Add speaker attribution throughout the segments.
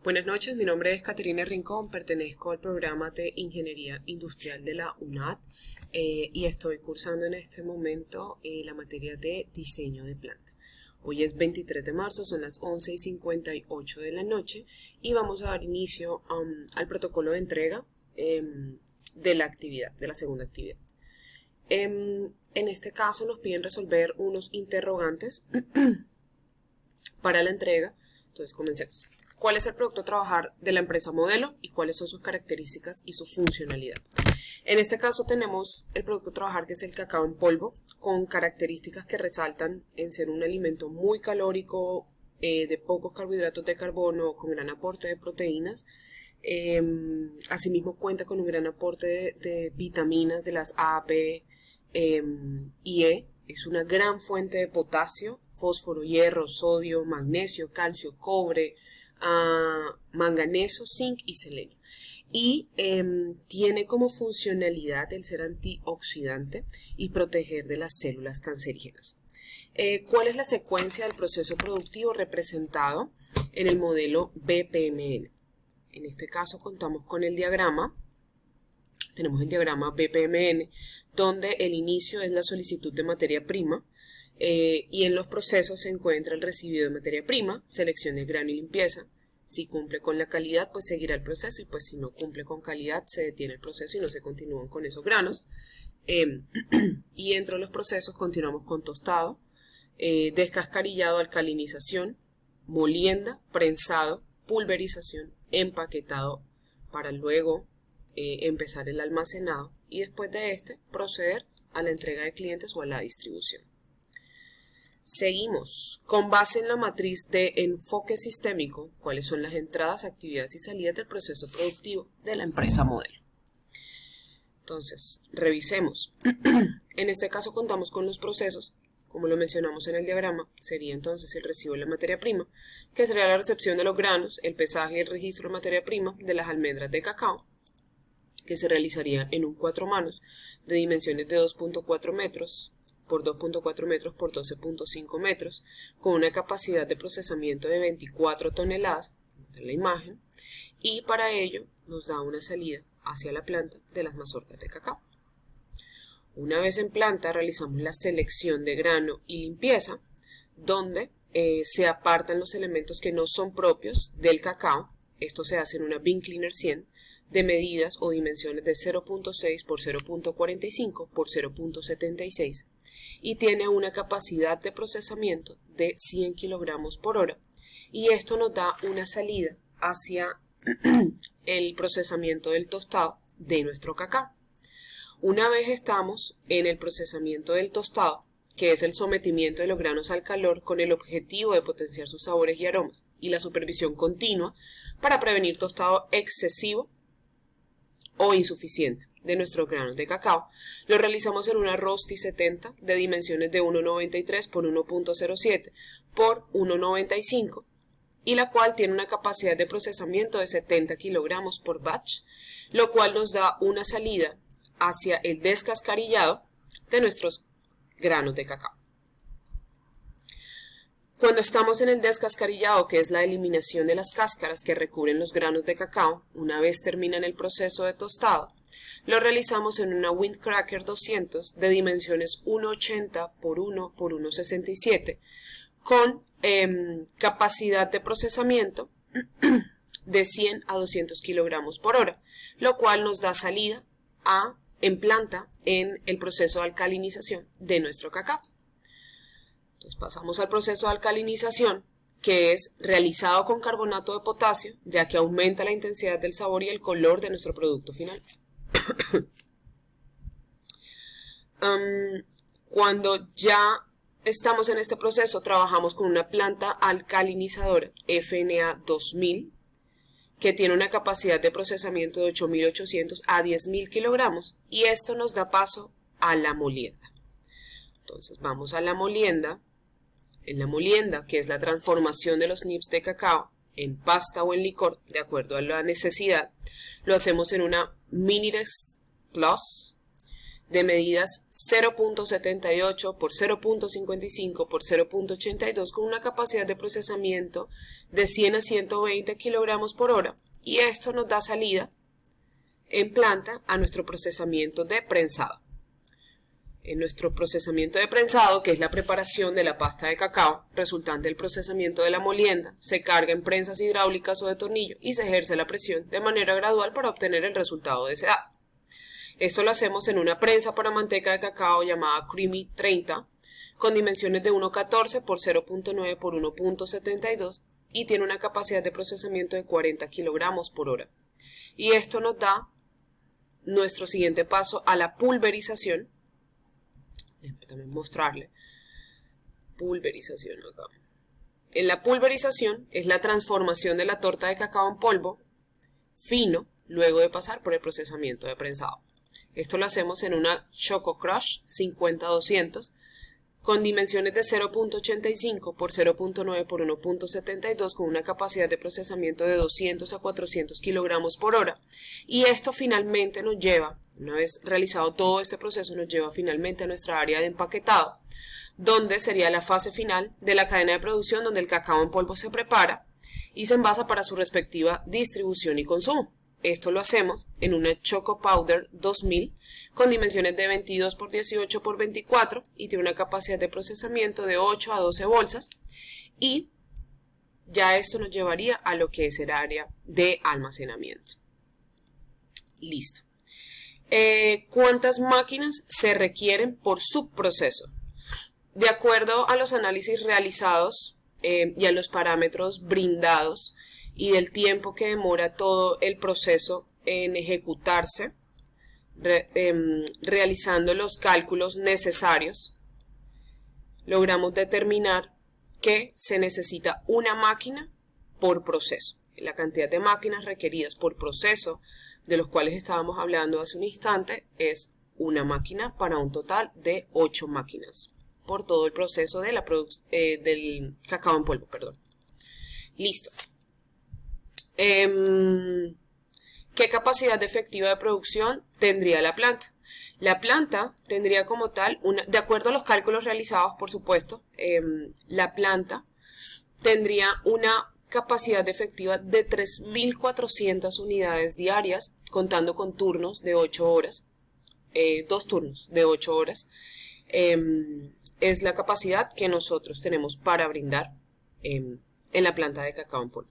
Speaker 1: Buenas noches, mi nombre es Caterina Rincón, pertenezco al programa de Ingeniería Industrial de la UNAD y estoy cursando en este momento la materia de diseño de planta. Hoy es 23 de marzo, son las 11:58 de la noche y vamos a dar inicio al protocolo de entrega de la actividad, de la segunda actividad. En este caso nos piden resolver unos interrogantes para la entrega, entonces comencemos. ¿Cuál es el producto a trabajar de la empresa modelo y cuáles son sus características y su funcionalidad? En este caso tenemos el producto a trabajar que es el cacao en polvo, con características que resaltan en ser un alimento muy calórico, de pocos carbohidratos de carbono, con gran aporte de proteínas. Asimismo cuenta con un gran aporte de vitaminas de las A, B y E. Es una gran fuente de potasio, fósforo, hierro, sodio, magnesio, calcio, cobre, manganeso, zinc y selenio. Y tiene como funcionalidad el ser antioxidante y proteger de las células cancerígenas. ¿Cuál es la secuencia del proceso productivo representado en el modelo BPMN? En este caso contamos con el diagrama. Tenemos el diagrama BPMN, donde el inicio es la solicitud de materia prima, y en los procesos se encuentra el recibido de materia prima, selección del grano y limpieza. Si cumple con la calidad, pues seguirá el proceso, y pues si no cumple con calidad, se detiene el proceso y no se continúan con esos granos. Y dentro de los procesos continuamos con tostado, descascarillado, alcalinización, molienda, prensado, pulverización, empaquetado, para luego empezar el almacenado y después de este proceder a la entrega de clientes o a la distribución. Seguimos. Con base en la matriz de enfoque sistémico, ¿cuáles son las entradas, actividades y salidas del proceso productivo de la empresa modelo? Entonces, revisemos. En este caso contamos con los procesos, como lo mencionamos en el diagrama. Sería entonces el recibo de la materia prima, que sería la recepción de los granos, el pesaje y el registro de materia prima de las almendras de cacao, que se realizaría en un 4 manos de dimensiones de 2.4 metros por 2.4 metros por 12.5 metros, con una capacidad de procesamiento de 24 toneladas, en la imagen, y para ello nos da una salida hacia la planta de las mazorcas de cacao. Una vez en planta realizamos la selección de grano y limpieza, donde se apartan los elementos que no son propios del cacao. Esto se hace en una Bin Cleaner 100 de medidas o dimensiones de 0.6 por 0.45 por 0.76 y tiene una capacidad de procesamiento de 100 kilogramos por hora, y esto nos da una salida hacia el procesamiento del tostado de nuestro cacao. Una vez estamos en el procesamiento del tostado, que es el sometimiento de los granos al calor con el objetivo de potenciar sus sabores y aromas, y la supervisión continua para prevenir tostado excesivo o insuficiente de nuestros granos de cacao, lo realizamos en una Rosti 70 de dimensiones de 1.93 por 1.07 por 1.95 y la cual tiene una capacidad de procesamiento de 70 kilogramos por batch, lo cual nos da una salida hacia el descascarillado de nuestros granos de cacao. Cuando estamos en el descascarillado, que es la eliminación de las cáscaras que recubren los granos de cacao, una vez terminan el proceso de tostado, lo realizamos en una Windcracker 200 de dimensiones 1.80 por 1 por 1.67 con capacidad de procesamiento de 100 a 200 kilogramos por hora, lo cual nos da salida en planta en el proceso de alcalinización de nuestro cacao. Entonces pasamos al proceso de alcalinización, que es realizado con carbonato de potasio, ya que aumenta la intensidad del sabor y el color de nuestro producto final. Cuando ya estamos en este proceso, trabajamos con una planta alcalinizadora FNA 2000, que tiene una capacidad de procesamiento de 8.800 a 10.000 kilogramos, y esto nos da paso a la molienda. Entonces vamos a la molienda. En la molienda, que es la transformación de los nibs de cacao en pasta o en licor, de acuerdo a la necesidad, lo hacemos en una Minirex Plus de medidas 0.78 por 0.55 por 0.82 con una capacidad de procesamiento de 100 a 120 kilogramos por hora, y esto nos da salida en planta a nuestro procesamiento de prensado. En nuestro procesamiento de prensado, que es la preparación de la pasta de cacao resultante del procesamiento de la molienda, se carga en prensas hidráulicas o de tornillo y se ejerce la presión de manera gradual para obtener el resultado deseado. Esto lo hacemos en una prensa para manteca de cacao llamada Creamy 30, con dimensiones de 1.14 por 0.9 por 1.72 y tiene una capacidad de procesamiento de 40 kilogramos por hora. Y esto nos da nuestro siguiente paso a la pulverización. Déjame mostrarle. Pulverización acá. En la pulverización es la transformación de la torta de cacao en polvo fino luego de pasar por el procesamiento de prensado. Esto lo hacemos en una Choco Crush 50-200 con dimensiones de 0.85 por 0.9 por 1.72 con una capacidad de procesamiento de 200 a 400 kilogramos por hora. Y esto finalmente nos lleva, una vez realizado todo este proceso, nos lleva finalmente a nuestra área de empaquetado, donde sería la fase final de la cadena de producción, donde el cacao en polvo se prepara y se envasa para su respectiva distribución y consumo. Esto lo hacemos en una Choco Powder 2000 con dimensiones de 22 por 18 por 24 y tiene una capacidad de procesamiento de 8 a 12 bolsas, y ya esto nos llevaría a lo que es el área de almacenamiento. Listo. ¿Cuántas máquinas se requieren por subproceso? De acuerdo a los análisis realizados y a los parámetros brindados y del tiempo que demora todo el proceso en ejecutarse, realizando los cálculos necesarios, logramos determinar que se necesita una máquina por proceso. La cantidad de máquinas requeridas por proceso, de los cuales estábamos hablando hace un instante, es una máquina para un total de 8 máquinas por todo el proceso de del cacao en polvo, perdón. Listo. ¿Qué capacidad efectiva de producción tendría la planta? La planta tendría como tal, de acuerdo a los cálculos realizados, por supuesto, la planta tendría una capacidad efectiva de 3.400 unidades diarias, contando con turnos de 8 horas, 2 turnos de 8 horas. Es la capacidad que nosotros tenemos para brindar en la planta de cacao en polvo.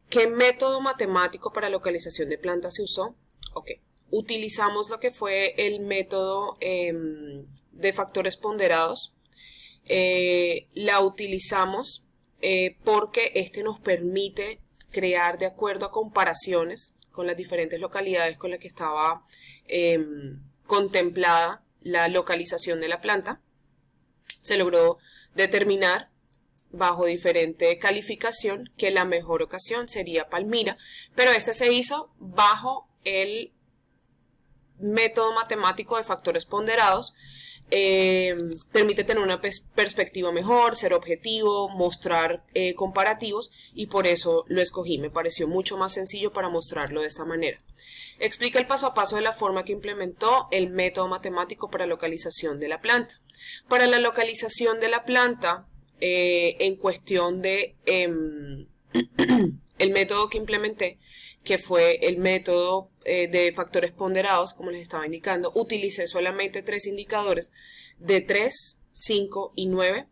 Speaker 1: ¿Qué método matemático para localización de plantas se usó? Ok, utilizamos lo que fue el método de factores ponderados. La utilizamos porque este nos permite crear, de acuerdo a comparaciones con las diferentes localidades con las que estaba contemplada la localización de la planta, se logró determinar bajo diferente calificación que la mejor ocasión sería Palmira, pero este se hizo bajo el método matemático de factores ponderados. Permite tener una perspectiva mejor, ser objetivo, mostrar comparativos, y por eso lo escogí. Me pareció mucho más sencillo para mostrarlo de esta manera. Explica el paso a paso de la forma que implementó el método matemático para localización de la planta. Para la localización de la planta, en cuestión de el método que implementé, que fue el método de factores ponderados, como les estaba indicando, utilicé solamente 3 indicadores de 3, 5 y 9,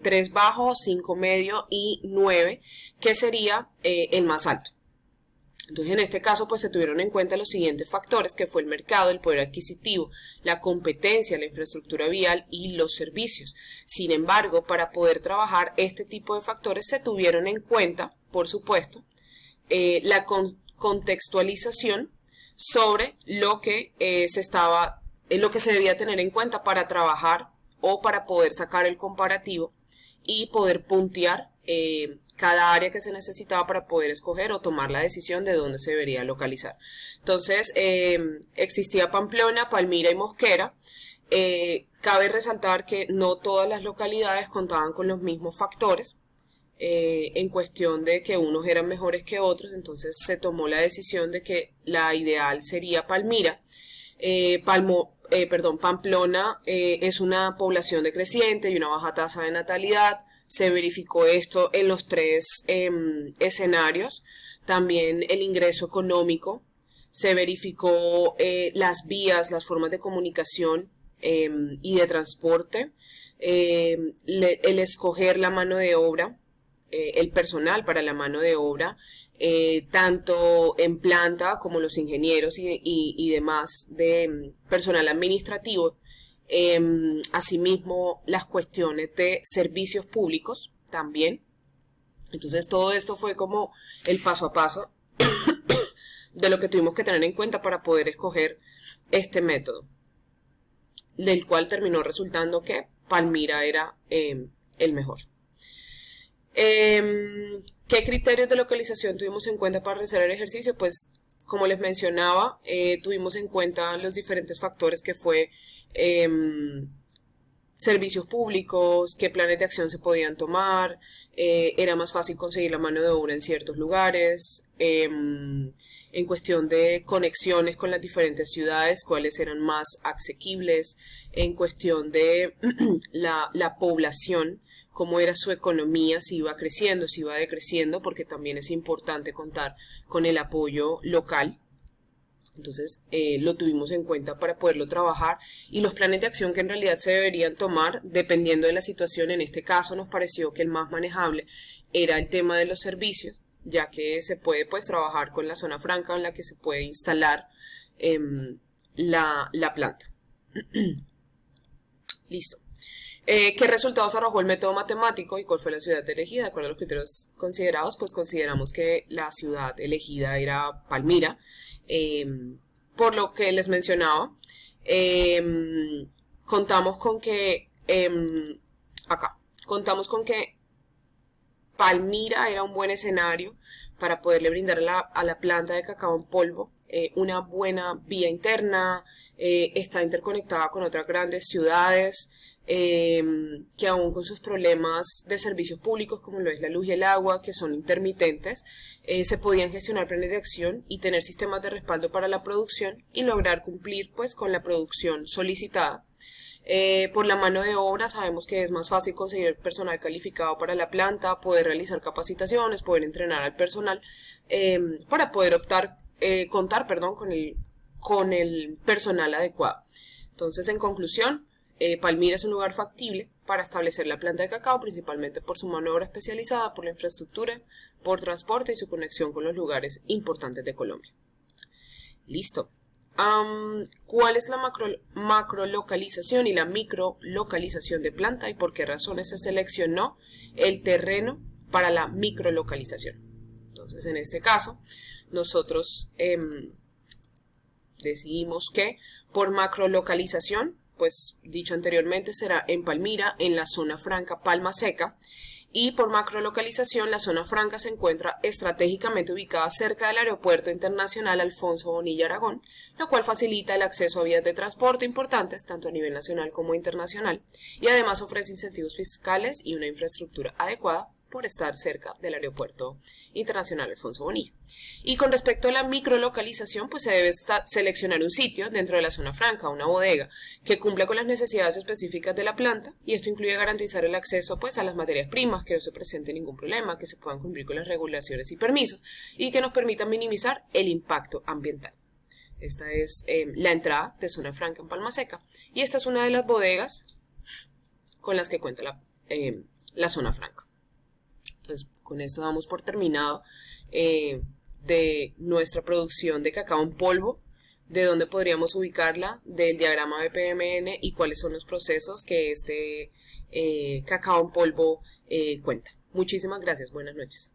Speaker 1: 3 bajo, 5 medio y 9, que sería el más alto. Entonces, en este caso, pues se tuvieron en cuenta los siguientes factores, que fue el mercado, el poder adquisitivo, la competencia, la infraestructura vial y los servicios. Sin embargo, para poder trabajar este tipo de factores se tuvieron en cuenta, por supuesto, la contextualización sobre lo que se debía tener en cuenta para trabajar o para poder sacar el comparativo y poder puntear cada área que se necesitaba para poder escoger o tomar la decisión de dónde se debería localizar. Entonces, existía Pamplona, Palmira y Mosquera. Cabe resaltar que no todas las localidades contaban con los mismos factores, en cuestión de que unos eran mejores que otros. Entonces se tomó la decisión de que la ideal sería Palmira. Pamplona es una población decreciente y una baja tasa de natalidad. Se verificó esto en los tres escenarios. También el ingreso económico. Se verificó las vías, las formas de comunicación y de transporte. El escoger la mano de obra, el personal para la mano de obra, tanto en planta como los ingenieros y demás de personal administrativo. Asimismo, las cuestiones de servicios públicos también. Entonces, todo esto fue como el paso a paso de lo que tuvimos que tener en cuenta para poder escoger este método, del cual terminó resultando que Palmira era el mejor. ¿Qué criterios de localización tuvimos en cuenta para realizar el ejercicio? Pues, como les mencionaba, tuvimos en cuenta los diferentes factores que fue servicios públicos, qué planes de acción se podían tomar, era más fácil conseguir la mano de obra en ciertos lugares, en cuestión de conexiones con las diferentes ciudades, cuáles eran más asequibles, en cuestión de la población, cómo era su economía, si iba creciendo, si iba decreciendo, porque también es importante contar con el apoyo local. Entonces lo tuvimos en cuenta para poderlo trabajar, y los planes de acción que en realidad se deberían tomar dependiendo de la situación. En este caso nos pareció que el más manejable era el tema de los servicios, ya que se puede pues trabajar con la zona franca en la que se puede instalar la planta. Listo. ¿Qué resultados arrojó el método matemático y cuál fue la ciudad elegida? De acuerdo a los criterios considerados, pues consideramos que la ciudad elegida era Palmira, por lo que les mencionaba. Contamos con que Palmira era un buen escenario para poderle brindar a la planta de cacao en polvo una buena vía interna, está interconectada con otras grandes ciudades, que aún con sus problemas de servicios públicos como lo es la luz y el agua, que son intermitentes, se podían gestionar planes de acción y tener sistemas de respaldo para la producción y lograr cumplir pues con la producción solicitada. Por la mano de obra sabemos que es más fácil conseguir personal calificado para la planta, poder realizar capacitaciones, poder entrenar al personal para poder contar con el personal adecuado. Entonces, en conclusión, Palmira es un lugar factible para establecer la planta de cacao, principalmente por su mano de obra especializada, por la infraestructura, por transporte y su conexión con los lugares importantes de Colombia. Listo. ¿Cuál es la macrolocalización y la microlocalización de planta y por qué razones se seleccionó el terreno para la microlocalización? Entonces, en este caso, nosotros decidimos que por macrolocalización, pues dicho anteriormente, será en Palmira, en la zona franca Palma Seca, y por macrolocalización la zona franca se encuentra estratégicamente ubicada cerca del Aeropuerto Internacional Alfonso Bonilla Aragón, lo cual facilita el acceso a vías de transporte importantes, tanto a nivel nacional como internacional, y además ofrece incentivos fiscales y una infraestructura adecuada por estar cerca del Aeropuerto Internacional Alfonso Bonilla. Y con respecto a la microlocalización, pues se debe seleccionar un sitio dentro de la zona franca, una bodega, que cumpla con las necesidades específicas de la planta, y esto incluye garantizar el acceso pues a las materias primas, que no se presente ningún problema, que se puedan cumplir con las regulaciones y permisos, y que nos permitan minimizar el impacto ambiental. Esta es la entrada de zona franca en Palma Seca, y esta es una de las bodegas con las que cuenta la zona franca. Entonces, con esto damos por terminado de nuestra producción de cacao en polvo, de dónde podríamos ubicarla, del diagrama BPMN y cuáles son los procesos que este cacao en polvo cuenta. Muchísimas gracias, buenas noches.